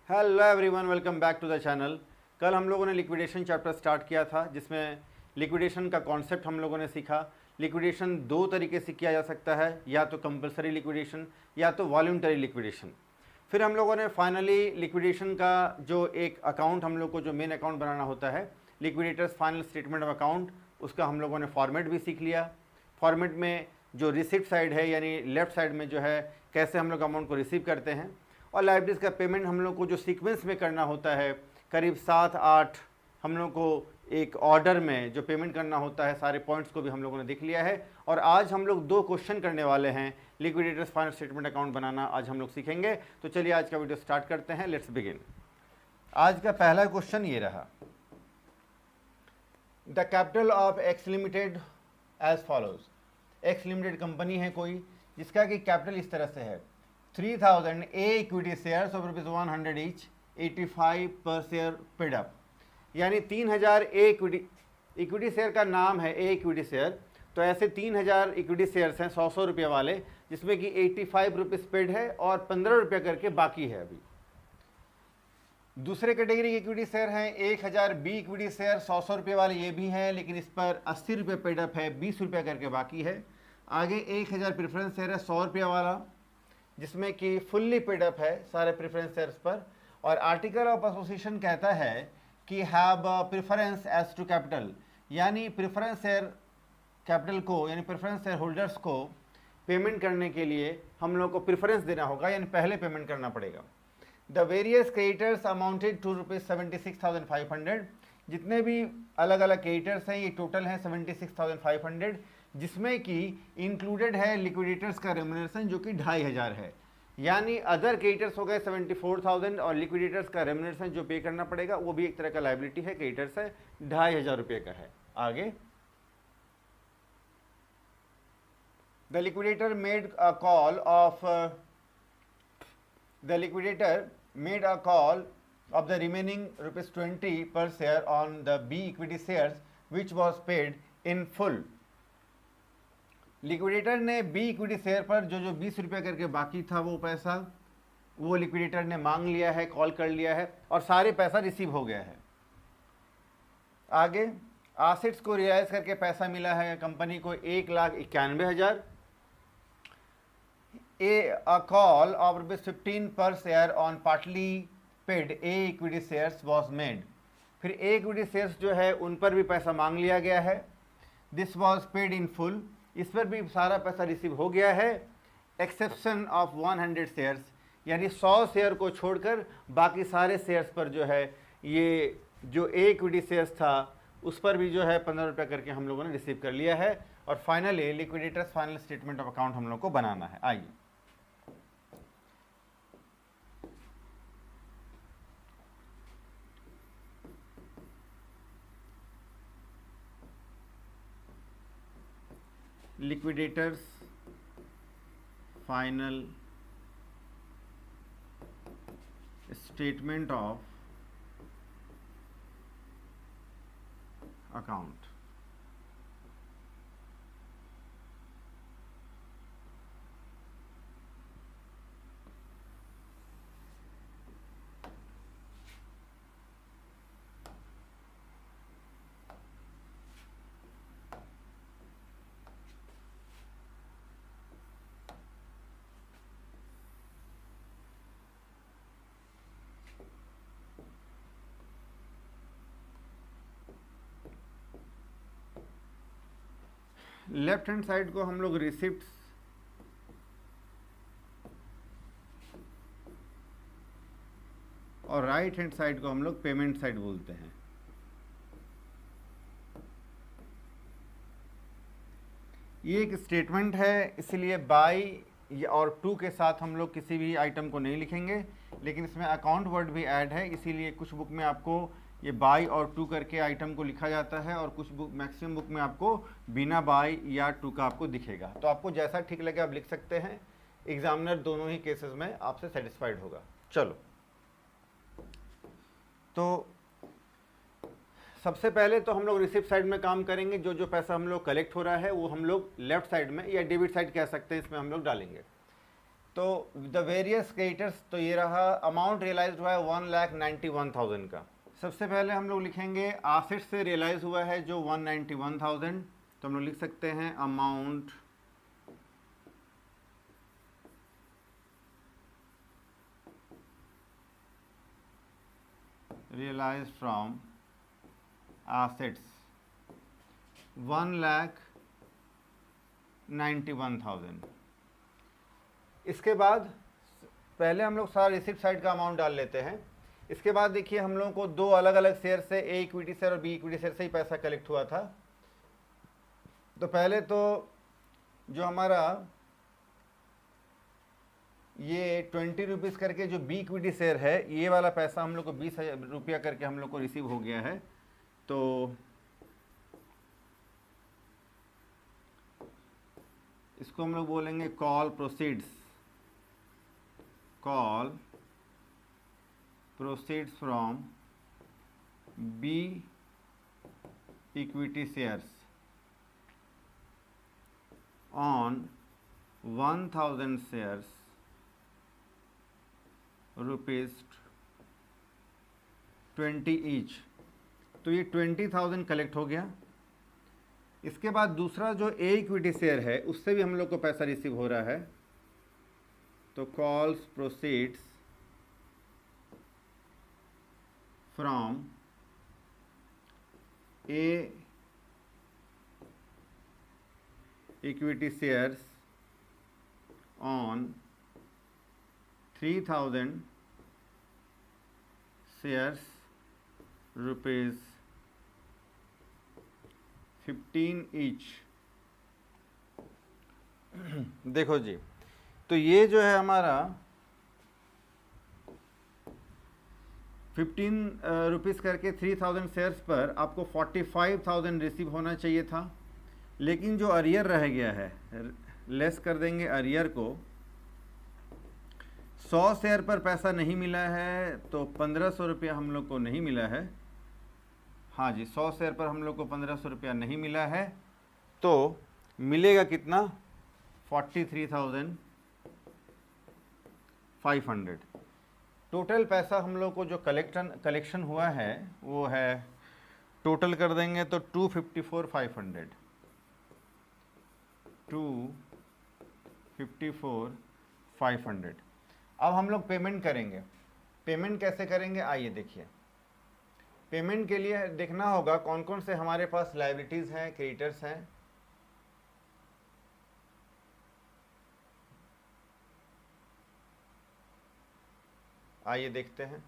Hello everyone, welcome back to the channel. कल हम लोगों ने लिक्विडेशन चैप्टर स्टार्ट किया था, जिसमें लिक्विडेशन का कॉन्सेप्ट हम लोगों ने सीखा। लिक्विडेशन दो तरीके से किया जा सकता है, या तो कंपलसरी लिक्विडेशन या तो वॉल्यूंटरी लिक्विडेशन। फिर हम लोगों ने फाइनली लिक्विडेशन का जो एक अकाउंट हम लोग को जो मेन अकाउंट बनाना होता है, liquidators final statement of account, उसका हम लोगों ने फॉर्मेट भी सीख लिया। फॉर्मेट में जो रिसिप्ट साइड है यानी लेफ्ट साइड में जो है कैसे हम लोग अमाउंट को रिसीव करते हैं, और लाइबिलिटीज़ का पेमेंट हम लोग को जो सीक्वेंस में करना होता है, करीब 7-8 हम लोग को एक ऑर्डर में जो पेमेंट करना होता है, सारे पॉइंट्स को भी हम लोगों ने देख लिया है। और आज हम लोग 2 क्वेश्चन करने वाले हैं। लिक्विडेटर्स फाइनल स्टेटमेंट अकाउंट बनाना आज हम लोग सीखेंगे। तो चलिए आज का वीडियो स्टार्ट करते हैं। Let's begin. आज का पहला क्वेश्चन ये रहा, the capital of X limited as follows. X limited company है कोई, जिसका कि कैपिटल इस तरह से है 3000 a equity shares of ₹100 each, 85 पर शेयर पेड अप। यानी 3000 ए इक्विटी शेयर का नाम है ए इक्विटी शेयर। तो ऐसे 3000 इक्विटी शेयर्स हैं 100 रुपये वाले, जिसमें कि 85 रुपीज़ पेड है और 15 रुपये करके बाकी है अभी। दूसरे कैटेगरी के इक्विटी शेयर हैं 1000 बी इक्विटी शेयर, 100 रुपये वाले ये भी हैं, लेकिन इस पर 80 रुपये पेड अप है, 20 रुपये करके बाकी है। आगे 1000 प्रेफरेंस शेयर है 100 रुपये वाला, जिसमें कि फुल्ली पेड अप है सारे प्रेफरेंस शेयर्स पर। और आर्टिकल ऑफ एसोसिएशन कहता है कि have preference as to capital, यानी प्रेफरेंस शेयर कैपिटल को यानी प्रेफरेंस शेयर होल्डर्स को पेमेंट करने के लिए हम लोग को प्रेफरेंस देना होगा, यानी पहले पेमेंट करना पड़ेगा। The various creditors amounted to ₹76,500। जितने भी अलग अलग क्रेडिटर्स हैं ये टोटल हैं 76,500, जिसमें कि इंक्लूडेड है लिक्विडेटर्स का रेम्युनरेशन जो कि 2500 है। यानी अदर क्रेडिटर्स हो गए 74,000 और लिक्विडेटर्स का रेम्युनरेशन जो पे करना पड़ेगा वो भी एक तरह का लाइबिलिटी है, क्रेडिटर्स है, 2500 रुपये का है। आगे the liquidator made a call of of the remaining ₹20 per share on the B equity shares which was paid in full। Liquidator ने बी इक्विटी शेयर पर जो 20 रुपये करके बाकी था वो पैसा वो लिक्विडेटर ने मांग लिया है, कॉल कर लिया है और सारे पैसा रिसीव हो गया है। आगे एसेट्स को रियलाइज करके पैसा मिला है कंपनी को 1,91,000। A call of ₹15 per share on partly paid A equity shares was made। फिर A equity shares जो है उन पर भी पैसा मांग लिया गया है। This was paid in full। इस पर भी सारा पैसा रिसीव हो गया है, एक्सेप्शन ऑफ 100 शेयर्स, यानी 100 शेयर को छोड़कर बाकी सारे शेयर्स पर जो है ये जो A इक्विटी शेयर्स था उस पर भी जो है 15 रुपये करके हम लोगों ने रिसीव कर लिया है। और finally liquidators final statement of account हम लोग को बनाना है। आइए liquidators final statement of account. Left hand side को हम लोग रिसिप्ट्स और राइट हैंड साइड को हम लोग पेमेंट साइड बोलते हैं। ये एक स्टेटमेंट है, इसलिए बाई और टू के साथ हम लोग किसी भी आइटम को नहीं लिखेंगे, लेकिन इसमें अकाउंट वर्ड भी ऐड है, इसीलिए कुछ बुक में आपको ये बाई और टू करके आइटम को लिखा जाता है और कुछ बुक मैक्सिमम बुक में आपको बिना बाई या टू का आपको दिखेगा। तो आपको जैसा ठीक लगे आप लिख सकते हैं, एग्जामिनर दोनों ही केसेस में आपसे सेटिस्फाइड होगा। चलो, तो सबसे पहले तो हम लोग रिसिप्ट साइड में काम करेंगे। जो जो पैसा हम लोग कलेक्ट हो रहा है वो हम लोग लेफ्ट साइड में या डेबिट साइड कह सकते हैं, इसमें हम लोग डालेंगे। तो द वेरियस क्रेडिटर्स, तो ये रहा अमाउंट रियलाइज हुआ है 1,91,000 का। सबसे पहले हम लोग लिखेंगे आसेट से रियलाइज हुआ है जो 191,000, तो हम लोग लिख सकते हैं अमाउंट रियलाइज फ्रॉम assets 1,91,000। इसके बाद पहले हम लोग सारा रिसिप्ट साइड का अमाउंट डाल लेते हैं। इसके बाद देखिए हम लोगों को दो अलग अलग शेयर से, ए इक्विटी शेयर और बी इक्विटी शेयर से ही पैसा कलेक्ट हुआ था। तो पहले तो जो हमारा ये 20 रुपीज़ करके जो बी इक्विटी शेयर है, ये वाला पैसा हम लोग को 20,000 रुपया करके हम लोग को रिसीव हो गया है। तो इसको हम लोग बोलेंगे call proceeds, call proceeds from B equity shares on 1,000 shares ₹20 each. तो ये 20,000 कलेक्ट हो गया। इसके बाद दूसरा जो ए इक्विटी शेयर है उससे भी हम लोग को पैसा रिसीव हो रहा है। तो calls proceeds from a equity shares on 3,000 shares ₹15 each. देखो जी, तो ये जो है हमारा 15 रुपीज़ करके 3,000 शेयर्स पर आपको 45,000 रिसीव होना चाहिए था, लेकिन जो अरियर रह गया है, लेस कर देंगे अरियर को। 100 शेयर पर पैसा नहीं मिला है तो 1,500 रुपया हम लोग को नहीं मिला है। हाँ जी, 100 शेयर पर हम लोग को 1,500 रुपया नहीं मिला है, तो मिलेगा कितना? 43,500। टोटल पैसा हम लोग को जो कलेक्शन हुआ है वो है, टोटल कर देंगे तो 254,500, 254,500। अब हम लोग पेमेंट करेंगे। पेमेंट कैसे करेंगे, आइए देखिए। पेमेंट के लिए देखना होगा कौन कौन से हमारे पास लायबिलिटीज़ हैं, क्रेडिटर्स हैं। आइए देखते हैं।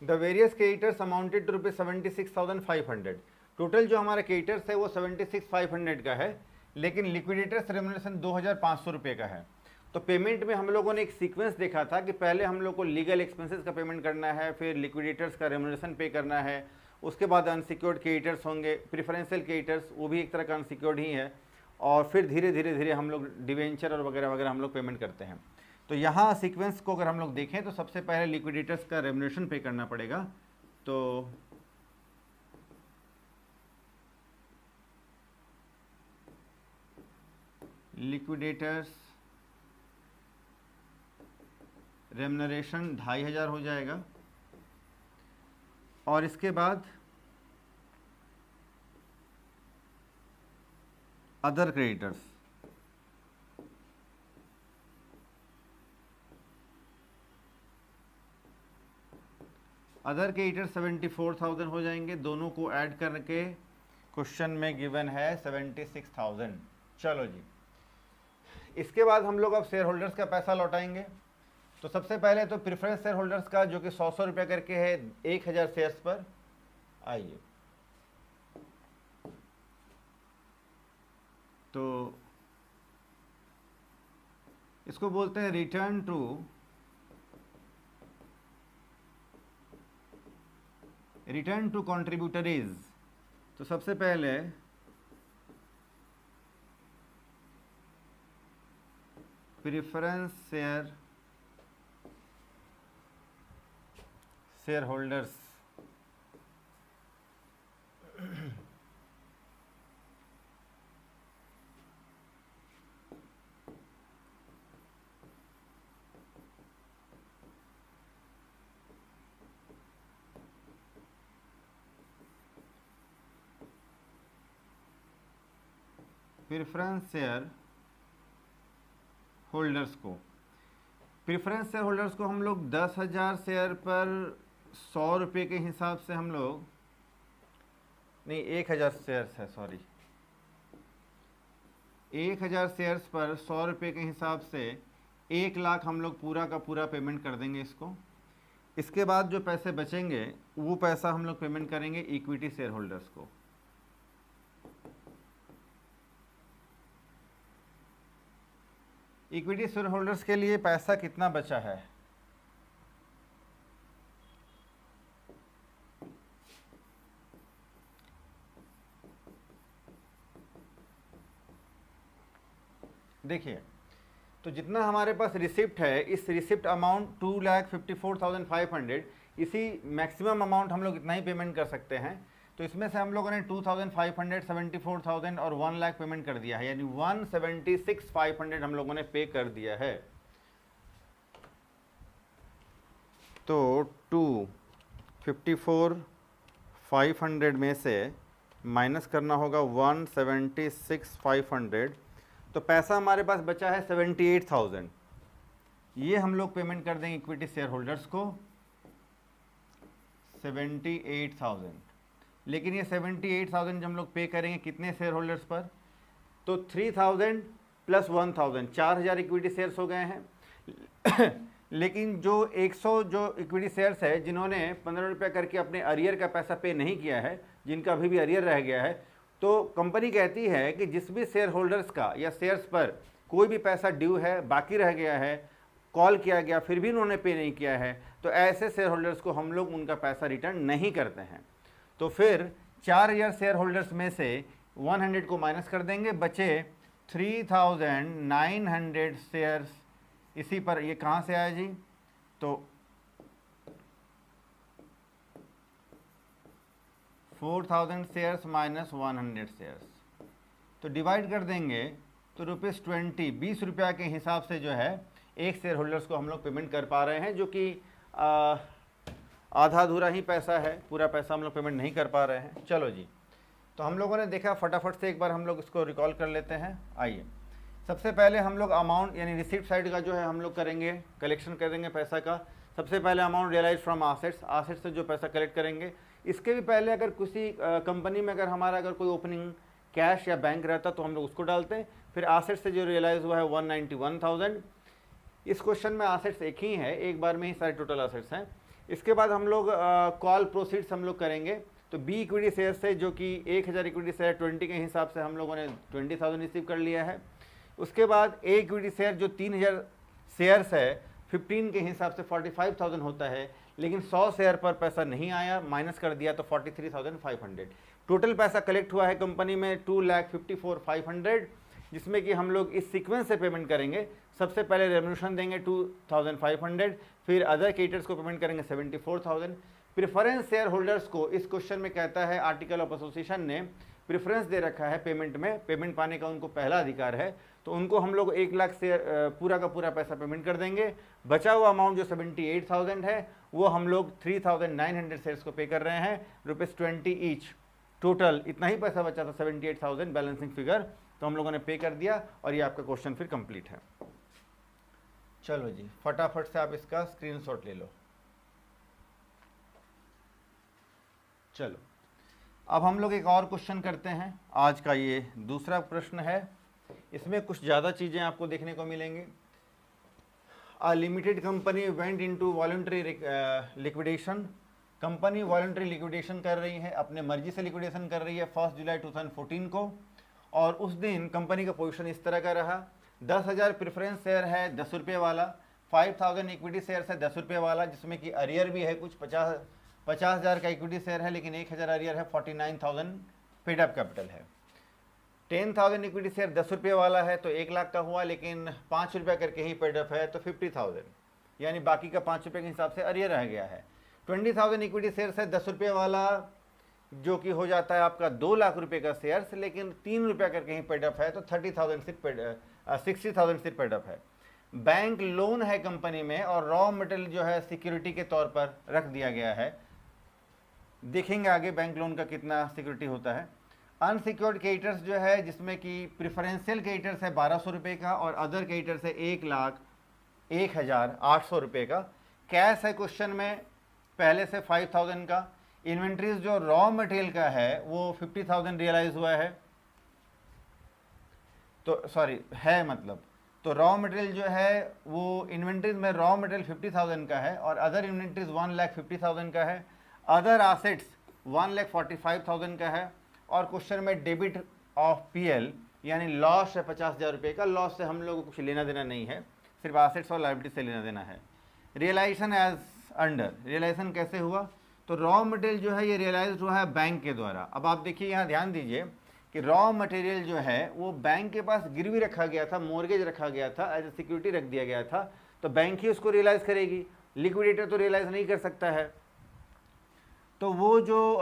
The various creditors amounted to ₹76,500। Total जो हमारा क्रेडिटर्स है वो 76,500 का है, लेकिन लिक्विडेटर्स रेम्युनरेशन 2,500 रुपये का है। तो पेमेंट में हम लोगों ने एक सीक्वेंस देखा था कि पहले हम लोग को लीगल एक्सपेंसेस का पेमेंट करना है, फिर लिक्विडेटर्स का रेम्युनरेशन पे करना है, उसके बाद अनसिक्योर्ड क्रेडिटर्स होंगे, प्रिफरेंशियल क्रेडिटर्स वो भी एक तरह का अनसिक्योर्ड ही है, और फिर धीरे धीरे हम लोग डिवेंचर और वगैरह वगैरह हम लोग पेमेंट करते हैं। तो यहाँ सीक्वेंस को अगर हम लोग देखें तो सबसे पहले लिक्विडेटर्स का रेम्युनरेशन पे करना पड़ेगा। तो लिक्विडेटर्स रेम्युनरेशन 2,500 हो जाएगा, और इसके बाद अदर क्रेडिटर्स, अदर क्रेडिटर 74,000 हो जाएंगे। दोनों को ऐड करके क्वेश्चन में गिवन है 76,000। चलो जी, इसके बाद हम लोग अब शेयर होल्डर्स का पैसा लौटाएंगे। तो सबसे पहले तो प्रेफरेंस शेयर होल्डर्स का जो कि 100 रुपये करके है 1,000 शेयर्स पर। आइए, तो इसको बोलते हैं रिटर्न टू कॉन्ट्रीब्यूटरीज। तो सबसे पहले preference share share holders preference shareholders को हम लोग 10,000 शेयर पर 100 रुपये के हिसाब से हम लोग नहीं 1,000 शेयर्स है, सॉरी 1,000 शेयर्स पर 100 रुपये के हिसाब से 1 लाख हम लोग पूरा का पूरा पेमेंट कर देंगे इसको। इसके बाद जो पैसे बचेंगे वो पैसा हम लोग पेमेंट करेंगे इक्विटी शेयर होल्डर्स को। इक्विटी शेयर होल्डर्स के लिए पैसा कितना बचा है? देखिए, तो जितना हमारे पास रिसिप्ट है, इस रिसिप्ट अमाउंट 2,54,500, इसी मैक्सिमम अमाउंट हम लोग इतना ही पेमेंट कर सकते हैं। तो इसमें से हम लोगों ने 2,500, 74,000 और 1 लाख पेमेंट कर दिया है, यानी 176,500 हम लोगों ने पे कर दिया है। तो 254,500 में से माइनस करना होगा 176,500, तो पैसा हमारे पास बचा है 78,000। ये हम लोग पेमेंट कर देंगे इक्विटी शेयर होल्डर्स को 78,000। लेकिन ये 78,000 जब हम लोग पे करेंगे कितने शेयर होल्डर्स पर? तो 3,000 प्लस 1,000, 4,000 इक्विटी शेयर्स हो गए हैं। लेकिन जो 100 जो इक्विटी शेयर्स है जिन्होंने 15 रुपये करके अपने अरियर का पैसा पे नहीं किया है, जिनका अभी भी अरियर रह गया है, तो कंपनी कहती है कि जिस भी शेयर होल्डर्स का या शेयर्स पर कोई भी पैसा ड्यू है, बाकी रह गया है, कॉल किया गया फिर भी उन्होंने पे नहीं किया है, तो ऐसे शेयर होल्डर्स को हम लोग उनका पैसा रिटर्न नहीं करते हैं। तो फिर 4,000 शेयर होल्डर्स में से 100 को माइनस कर देंगे, बचे 3,900 शेयर्स। इसी पर ये कहाँ से आया जी? तो 4,000 शेयर्स माइनस 100 शेयर्स, तो डिवाइड कर देंगे तो ₹20, 20 रुपया के हिसाब से जो है एक शेयर होल्डर्स को हम लोग पेमेंट कर पा रहे हैं, जो कि आधा अधूरा ही पैसा है, पूरा पैसा हम लोग पेमेंट नहीं कर पा रहे हैं। चलो जी, तो हम लोगों ने देखा, फटाफट से एक बार हम लोग इसको रिकॉल कर लेते हैं। आइए, सबसे पहले हम लोग अमाउंट यानी रिसिप्ट साइड का जो है हम लोग करेंगे, कलेक्शन करेंगे पैसा का। सबसे पहले अमाउंट रियलाइज फ्रॉम आसेट्स, आसेट्स से जो पैसा कलेक्ट करेंगे। इसके भी पहले अगर किसी कंपनी में अगर कोई ओपनिंग कैश या बैंक रहता तो हम लोग उसको डालते हैं। फिर आसेट्स से जो रियलाइज हुआ है 191,000। इस क्वेश्चन में आसेट्स एक ही है, एक बार में ही सारे टोटल आसेट्स हैं। इसके बाद हम लोग कॉल प्रोसीड्स हम लोग करेंगे। तो बी इक्विटी शेयर से, जो कि 1,000 इक्विटी शेयर 20 के हिसाब से हम लोगों ने 20,000 रिसीव कर लिया है। उसके बाद ए इक्विटी शेयर जो 3,000 शेयर्स है 15 के हिसाब से 45,000 होता है, लेकिन 100 शेयर पर पैसा नहीं आया, माइनस कर दिया तो 43,500। टोटल पैसा कलेक्ट हुआ है कंपनी में 2,54,500, जिसमें कि हम लोग इस सीक्वेंस से पेमेंट करेंगे। सबसे पहले रेवन्यूशन देंगे 2,500, फिर अदर क्रेडिटर्स को पेमेंट करेंगे 74,000। प्रेफरेंस शेयर होल्डर्स को इस क्वेश्चन में कहता है, आर्टिकल ऑफ एसोसिएशन ने प्रेफरेंस दे रखा है पेमेंट में, पेमेंट पाने का उनको पहला अधिकार है, तो उनको हम लोग 1 लाख शेयर पूरा का पूरा पैसा पेमेंट कर देंगे। बचा हुआ अमाउंट जो 78,000 है वो हम लोग 3,900 शेयर्स को पे कर रहे हैं, ₹20 ईच। टोटल इतना ही पैसा बचा था 78,000 बैलेंसिंग फिगर, तो हम लोगों ने पे कर दिया और ये आपका क्वेश्चन फिर कंप्लीट है। चलो जी, फटाफट से आप इसका स्क्रीनशॉट ले लो। चलो, अब हम लोग एक और क्वेश्चन करते हैं। आज का ये दूसरा प्रश्न है, इसमें कुछ ज़्यादा चीज़ें आपको देखने को मिलेंगी। A limited company went into voluntary liquidation. Company voluntary liquidation कर रही है, अपने मर्जी से लिक्विडेशन कर रही है 1 जुलाई 2014 को, और उस दिन कंपनी का पोजीशन इस तरह का रहा। 10,000 प्रेफरेंस शेयर है 10 रुपये वाला, 5,000 इक्विटी शेयर्स है 10 रुपये वाला, जिसमें कि अरियर भी है कुछ 50,000 का इक्विटी शेयर है, लेकिन 1,000 अरियर है, 49,000 पेड अप कैपिटल है। 10,000 इक्विटी शेयर 10 रुपये वाला है तो 1 लाख का हुआ, लेकिन 5 रुपये करके ही पेड अप है तो 50,000, यानी बाकी का 5 रुपये के हिसाब से अरियर रह गया है। 20,000 इक्विटी शेयर्स है 10 रुपये वाला, जो कि हो जाता है आपका 2 लाख रुपए का शेयर्स, लेकिन 3 रुपया करके ही पेड अप है, तो 60,000 सिर्फ पेड अप है। बैंक लोन है कंपनी में और रॉ मटेरियल जो है सिक्योरिटी के तौर पर रख दिया गया है। देखेंगे आगे बैंक लोन का कितना सिक्योरिटी होता है। अनसिक्योर्ड क्रेडिटर्स जो है, जिसमें कि प्रिफरेंशियल क्रेडिटर्स है 1200 रुपये का और अदर क्रेडिटर्स है 1,01,800 रुपये का। कैश है क्वेश्चन में पहले से 5,000 का। इन्वेंट्रीज जो रॉ मटेरियल का है वो 50,000 रियलाइज हुआ है, तो सॉरी है मतलब, तो रॉ मटेरियल जो है वो इन्वेंट्रीज में रॉ मटेरियल 50,000 का है और अदर इन्वेंट्रीज 1,50,000 का है। अदर एसेट्स 1,45,000 का है। और क्वेश्चन में डेबिट ऑफ पीएल यानी लॉस है 50,000 रुपये का। लॉस से हम लोगों को कुछ लेना देना नहीं है, सिर्फ एसेट्स और लायबिलिटी से लेना देना है। रियलाइजेशन एज अंडर, रियलाइजेशन कैसे हुआ, तो रॉ मटेरियल जो है ये रियलाइज हुआ है बैंक के द्वारा। अब आप देखिए यहाँ ध्यान दीजिए कि रॉ मटेरियल जो है वो बैंक के पास गिरवी रखा गया था, मॉर्गेज रखा गया था, एज ए सिक्योरिटी रख दिया गया था, तो बैंक ही उसको रियलाइज करेगी, लिक्विडेटर तो रियलाइज नहीं कर सकता है। तो वो जो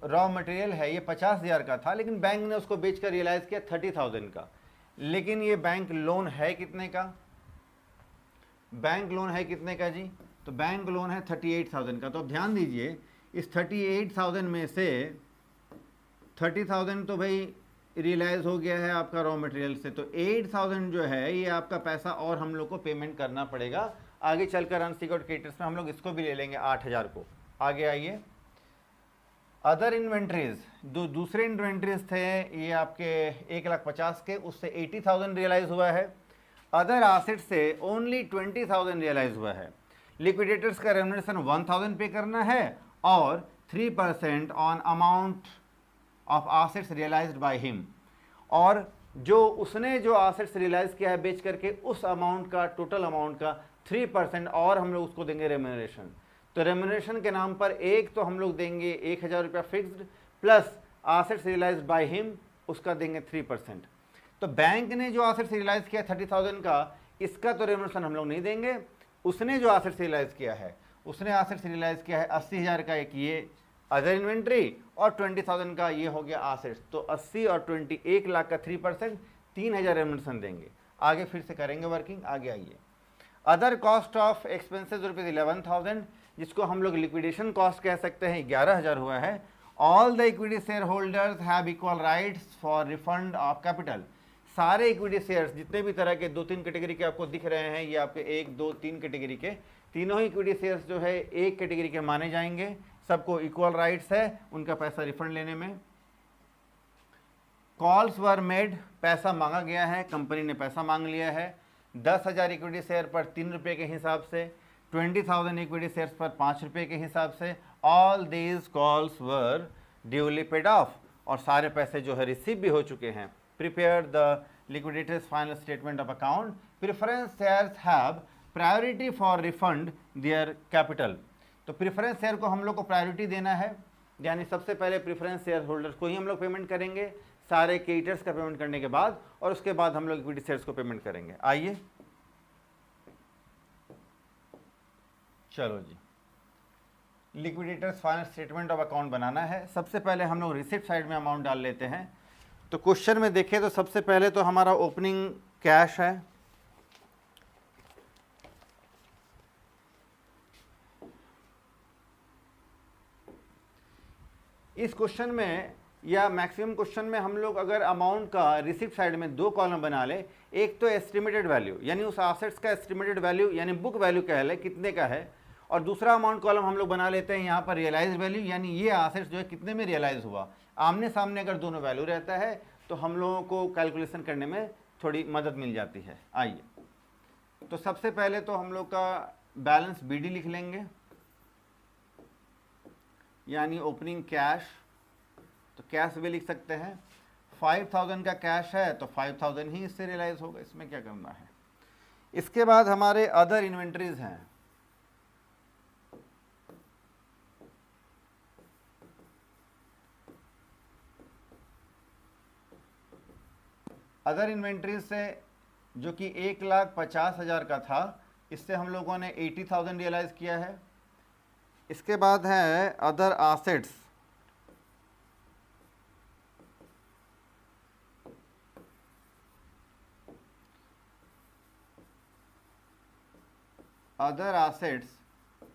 रॉ मटेरियल है ये 50,000 का था, लेकिन बैंक ने उसको बेचकर रियलाइज किया 30,000 का। लेकिन ये बैंक लोन है कितने का, बैंक लोन है कितने का जी, तो बैंक लोन है 38,000 का। तो अब ध्यान दीजिए इस 38,000 में से 30,000 तो भाई रियलाइज हो गया है आपका रॉ मटेरियल से, तो 8,000 जो है ये आपका पैसा और हम लोग को पेमेंट करना पड़ेगा। आगे चलकर अनसिक्योर्ड क्रेडिटर्स में हम लोग इसको भी ले लेंगे 8,000 को। आगे आइए, अदर इन्वेंट्रीज, जो दूसरे इन्वेंट्रीज थे ये आपके 1,50,000 के, उससे 80,000 रियलाइज हुआ है। अदर एसेट से ओनली 20,000 रियलाइज हुआ है। लिक्विडेटर्स का रेम्युनरेशन 1,000 पे करना है और 3% on amount of assets realised by him, और जो उसने जो एसेट्स रियलाइज किया है बेच करके उस अमाउंट का, टोटल अमाउंट का 3% और हम लोग उसको देंगे रेम्युनरेशन। तो रेम्युनरेशन के नाम पर एक तो हम लोग देंगे 1,000 रुपया fixed, plus assets realised by him उसका देंगे 3%। तो बैंक ने जो एसेट्स रियलाइज किया 30,000 का, इसका तो रेम्युनरेशन हम लोग नहीं देंगे। उसने जो एसेट्स रियलाइज किया है, उसने एसेट्स रियलाइज किया है 80,000 का एक ये अदर इन्वेंट्री और 20,000 का ये हो गया एसेट्स, तो 80 और 20 1 लाख का 3%, 3,000 रेम्युनरेशन देंगे। आगे फिर से करेंगे वर्किंग। आगे आइए, अदर कॉस्ट ऑफ एक्सपेंसेस ₹11,000, जिसको हम लोग लिक्विडेशन कॉस्ट कह सकते हैं, 11,000 हुआ है। All the equity share holders have equal rights for refund of capital. सारे इक्विटी शेयर्स जितने भी तरह के 2-3 कैटेगरी के आपको दिख रहे हैं, ये आपके 1, 2, 3 कैटेगरी के, तीनों ही इक्विटी शेयर्स जो है एक कैटेगरी के माने जाएंगे। सबको इक्वल राइट्स है उनका पैसा रिफंड लेने में। कॉल्स वर मेड, पैसा मांगा गया है, कंपनी ने पैसा मांग लिया है। 10,000 इक्विटी शेयर पर 3 रुपये के हिसाब से, 20,000 इक्विटी शेयर्स पर 5 रुपये के हिसाब से। All these calls were duly paid of, और सारे पैसे जो है रिसीव भी हो चुके हैं। Prepare the liquidators final statement of account. Preference shares have priority for refund their capital. तो प्रेफरेंस शेयर को हम लोग को प्रायोरिटी देना है, यानी सबसे पहले प्रेफरेंस शेयर होल्डर्स को ही हम लोग पेमेंट करेंगे, सारे क्रेडिटर्स का पेमेंट करने के बाद, और उसके बाद हम लोग इक्विटी शेयर्स को पेमेंट करेंगे। आइए चलो जी, liquidators final statement of account बनाना है। सबसे पहले हम लोग रिसिप्ट साइड में अमाउंट डाल लेते हैं। तो क्वेश्चन में देखें तो सबसे पहले तो हमारा ओपनिंग कैश है, इस क्वेश्चन में या मैक्सिमम क्वेश्चन में हम लोग अगर अमाउंट का रिसिप्ट साइड में 2 कॉलम बना ले, एक तो एस्टिमेटेड वैल्यू यानी उस एसेट्स का एस्टिमेटेड वैल्यू यानी बुक वैल्यू कह ले कितने का है, और दूसरा अमाउंट कॉलम हम लोग बना लेते हैं यहाँ पर रियलाइज वैल्यू, यानी ये एसेट्स जो है कितने में रियलाइज हुआ। आमने सामने अगर दोनों वैल्यू रहता है तो हम लोगों को कैलकुलेशन करने में थोड़ी मदद मिल जाती है। आइए, तो सबसे पहले तो हम लोग का बैलेंस BD लिख लेंगे, यानी ओपनिंग कैश, तो कैश भी लिख सकते हैं। 5,000 का कैश है तो 5,000 ही इससे रियलाइज होगा, इसमें क्या करना है। इसके बाद हमारे अदर इन्वेंट्रीज हैं, अदर इन्वेंट्रीज से जो कि 1,50,000 का था, इससे हम लोगों ने 80,000 रियलाइज किया है। इसके बाद है अदर आसेट्स। अदर एसेट्स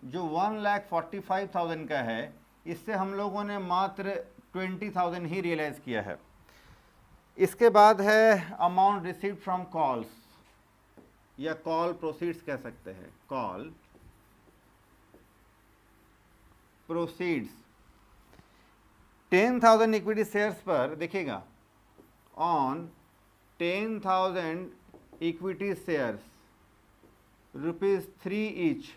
जो 1,45,000 का है, इससे हम लोगों ने मात्र 20,000 ही रियलाइज किया है। इसके बाद है अमाउंट रिसीव्ड फ्रॉम कॉल्स या कॉल प्रोसीड्स कह सकते हैं, कॉल प्रोसीड्स। 10,000 इक्विटी शेयर्स पर देखिएगा, ऑन 10,000 इक्विटी शेयर्स ₹3 ईच,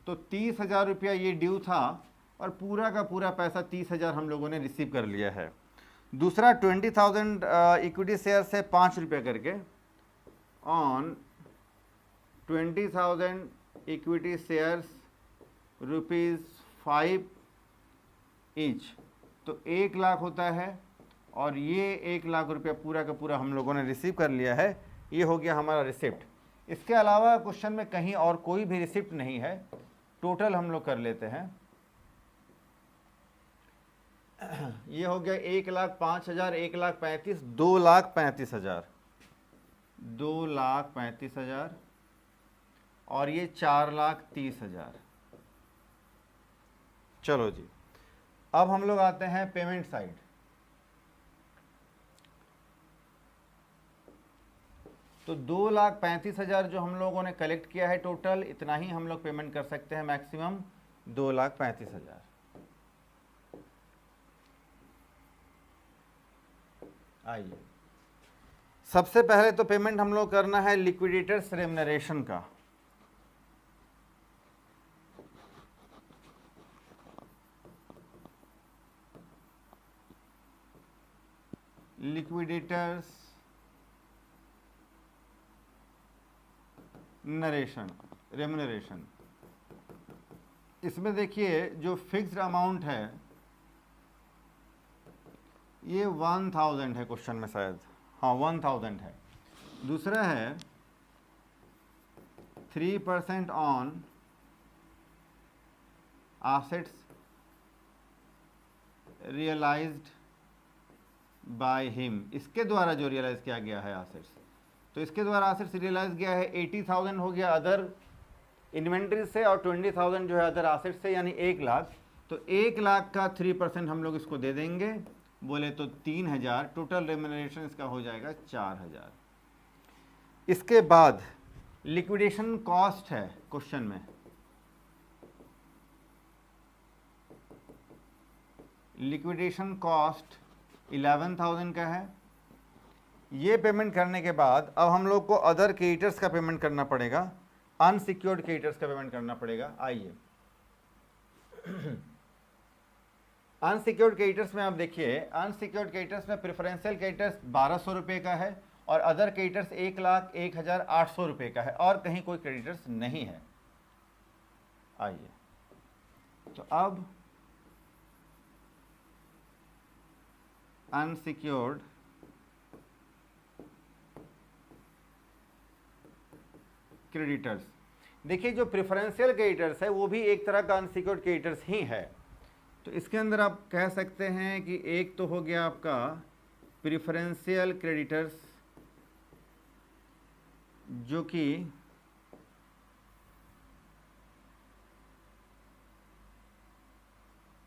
तो 30,000 रुपया ये ड्यू था और पूरा का पूरा पैसा 30,000 हम लोगों ने रिसीव कर लिया है। दूसरा 20,000 इक्विटी शेयर से ₹5 करके, ऑन 20,000 इक्विटी शेयर्स ₹5 ईच, तो 1 लाख होता है और ये 1 लाख रुपया पूरा का पूरा हम लोगों ने रिसीव कर लिया है। ये हो गया हमारा रिसिप्ट। इसके अलावा क्वेश्चन में कहीं और कोई भी रिसिप्ट नहीं है। टोटल हम लोग कर लेते हैं। ये हो गया 1,05,000, 1,35,000, 2,35,000, 2,35,000 और ये 4,30,000। चलो जी, अब हम लोग आते हैं पेमेंट साइड। तो 2,35,000 जो हम लोगों ने कलेक्ट किया है टोटल, इतना ही हम लोग पेमेंट कर सकते हैं मैक्सिमम, 2,35,000। आइए, सबसे पहले तो पेमेंट हम लोग करना है लिक्विडेटर्स रेम्युनरेशन का। लिक्विडेटर्स रेम्युनरेशन, इसमें देखिए जो फिक्स्ड अमाउंट है ये 1,000 है क्वेश्चन में शायद, हाँ 1,000 है। दूसरा है 3% on assets realised by him, इसके द्वारा जो रियलाइज किया गया है एसेट्स, तो इसके द्वारा एसेट्स रियलाइज किया है 80,000 हो गया अदर इन्वेंट्री से और 20,000 जो है अदर एसेट्स से, यानी 1 लाख। तो 1 लाख का 3% हम लोग इसको दे देंगे, बोले तो 3,000। टोटल रेम्युनरेशन इसका हो जाएगा 4,000। इसके बाद लिक्विडेशन कॉस्ट है क्वेश्चन में, लिक्विडेशन कॉस्ट 11,000 का है। ये पेमेंट करने के बाद अब हम लोग को अदर क्रेडिटर्स का पेमेंट करना पड़ेगा, अनसिक्योर्ड क्रेडिटर्स का पेमेंट करना पड़ेगा। आइए, अनसिक्योर्ड क्रेडिटर्स में आप देखिए, अनसिक्योर्ड क्रेडिटर्स में प्रेफरेंशियल क्रेडिटर्स 1,200 रुपये का है और अदर क्रेडिटर्स 1,01,800 रुपये का है और कहीं कोई क्रेडिटर्स नहीं है। आइए, तो अब अनसिक्योर्ड क्रेडिटर्स, देखिए जो प्रेफरेंशियल क्रेडिटर्स है वो भी एक तरह का अनसिक्योर्ड क्रेडिटर्स ही है। तो इसके अंदर आप कह सकते हैं कि एक तो हो गया आपका प्रेफरेंशियल क्रेडिटर्स जो कि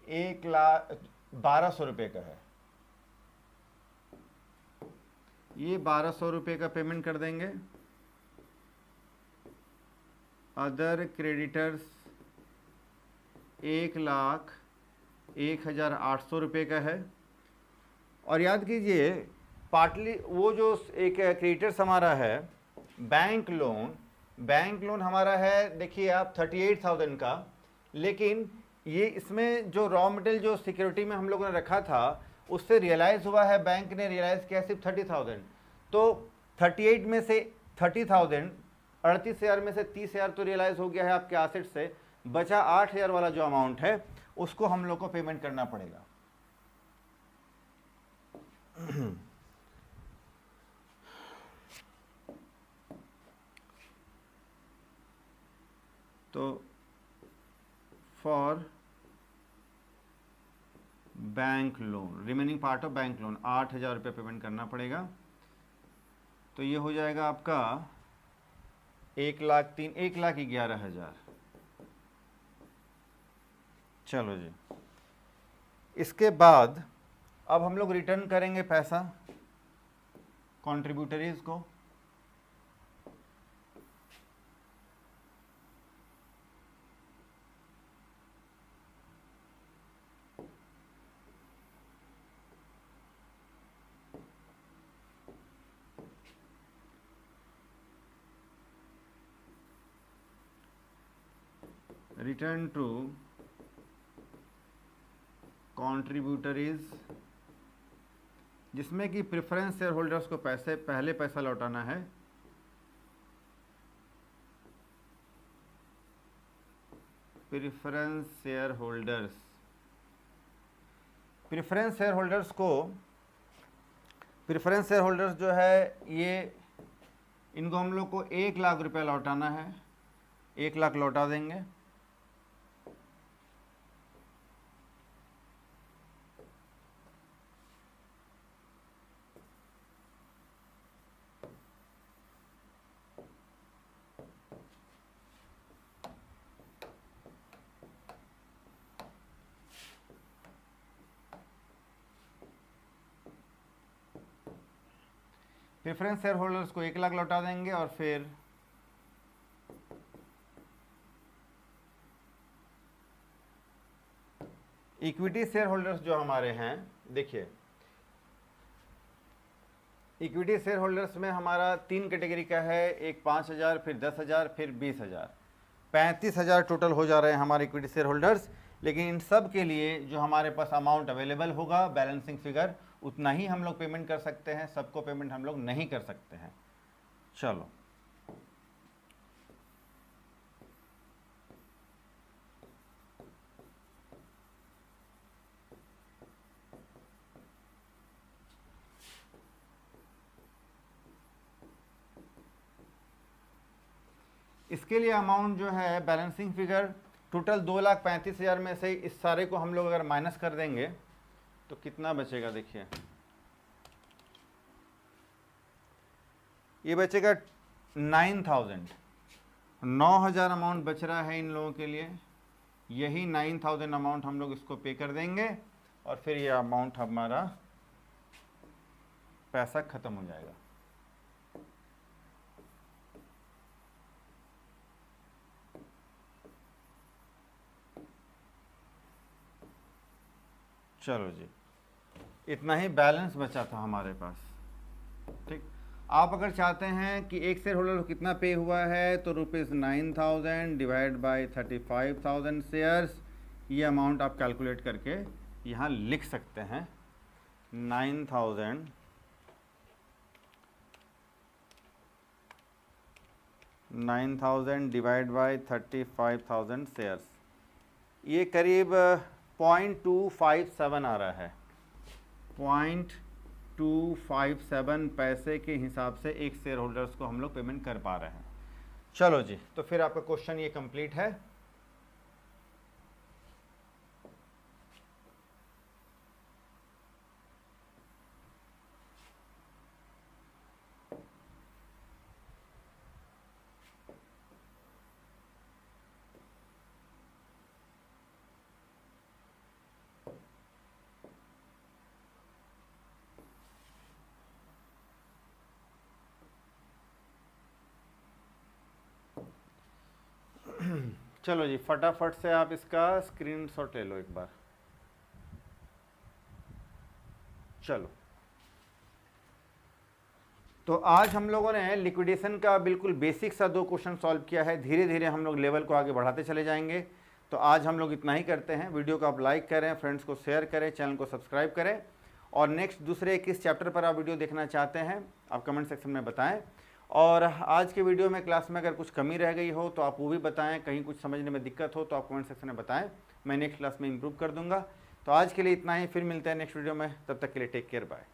1,12,000 रुपये का है, ये 1,200 रुपये का पेमेंट कर देंगे। अदर क्रेडिटर्स 1,01,800 रुपये का है। और याद कीजिए पार्टली वो जो एक क्रेडिटर्स हमारा है बैंक लोन हमारा है, देखिए आप 38,000 का, लेकिन ये इसमें जो रॉ मटेरियल जो सिक्योरिटी में हम लोगों ने रखा था उससे रियलाइज़ हुआ है, बैंक ने रियलाइज़ किया सिर्फ 30,000। तो 38 में से 30,000, 38,000 में से 30,000 तो रियलाइज़ हो गया है आपके एसेट से, बचा 8,000 वाला जो अमाउंट है उसको हम लोग को पेमेंट करना पड़ेगा। तो for bank loan, remaining part of bank loan, 8,000 रुपये पेमेंट करना पड़ेगा। तो ये हो जाएगा आपका 1,11,000। चलो जी, इसके बाद अब हम लोग रिटर्न करेंगे पैसा कॉन्ट्रीब्यूटरीज को। रिटर्न टू कॉन्ट्रीब्यूटरीज, जिसमें कि प्रेफरेंस शेयर होल्डर्स को पहले पैसा लौटाना है। प्रेफरेंस शेयर होल्डर्स जो है ये, इनको हम लोग को 1,00,000 रुपया लौटाना है। 1,00,000 लौटा देंगे। प्रेफरेंस शेयर होल्डर्स को 1,00,000 लौटा देंगे और फिर इक्विटी शेयर होल्डर्स जो हमारे हैं, देखिए इक्विटी शेयर होल्डर्स में हमारा 3 कैटेगरी का है, एक 5,000, फिर 10,000, फिर 20,000, 35,000 टोटल हो जा रहे हैं हमारे इक्विटी शेयर होल्डर्स। लेकिन इन सब के लिए जो हमारे पास अमाउंट अवेलेबल होगा बैलेंसिंग फिगर, उतना ही हम लोग पेमेंट कर सकते हैं, सबको पेमेंट हम लोग नहीं कर सकते हैं। चलो इसके लिए अमाउंट जो है बैलेंसिंग फिगर टोटल 2,35,000 में से इस सारे को हम लोग अगर माइनस कर देंगे तो कितना बचेगा, देखिए ये बचेगा 9,000 अमाउंट बच रहा है इन लोगों के लिए। यही 9,000 अमाउंट हम लोग इसको पे कर देंगे और फिर ये अमाउंट हमारा पैसा खत्म हो जाएगा। चलो जी, इतना ही बैलेंस बचा था हमारे पास। ठीक, आप अगर चाहते हैं कि एक शेयर होल्डर को कितना पे हुआ है तो ₹9,000 डिवाइड बाय 35,000 शेयर्स, ये अमाउंट आप कैलकुलेट करके यहाँ लिख सकते हैं। 9,000 डिवाइड बाय 35,000 शेयर्स, ये करीब 0.257 आ रहा है। 0.257 पैसे के हिसाब से एक शेयर होल्डर्स को हम लोग पेमेंट कर पा रहे हैं। चलो जी, तो फिर आपका क्वेश्चन ये कंप्लीट है। चलो जी, फटाफट से आप इसका स्क्रीनशॉट ले लो एक बार। चलो, तो आज हम लोगों ने लिक्विडेशन का बिल्कुल बेसिक सा 2 क्वेश्चन सॉल्व किया है। धीरे धीरे हम लोग लेवल को आगे बढ़ाते चले जाएंगे। तो आज हम लोग इतना ही करते हैं। वीडियो को आप लाइक करें, फ्रेंड्स को शेयर करें, चैनल को सब्सक्राइब करें, और नेक्स्ट दूसरे किस चैप्टर पर आप वीडियो देखना चाहते हैं आप कमेंट सेक्शन में बताएं। और आज के वीडियो में क्लास में अगर कुछ कमी रह गई हो तो आप वो भी बताएं, कहीं कुछ समझने में दिक्कत हो तो आप कमेंट सेक्शन में बताएं, मैं नेक्स्ट क्लास में इंप्रूव कर दूंगा। तो आज के लिए इतना ही, फिर मिलते हैं नेक्स्ट वीडियो में, तब तक के लिए टेक केयर, बाय।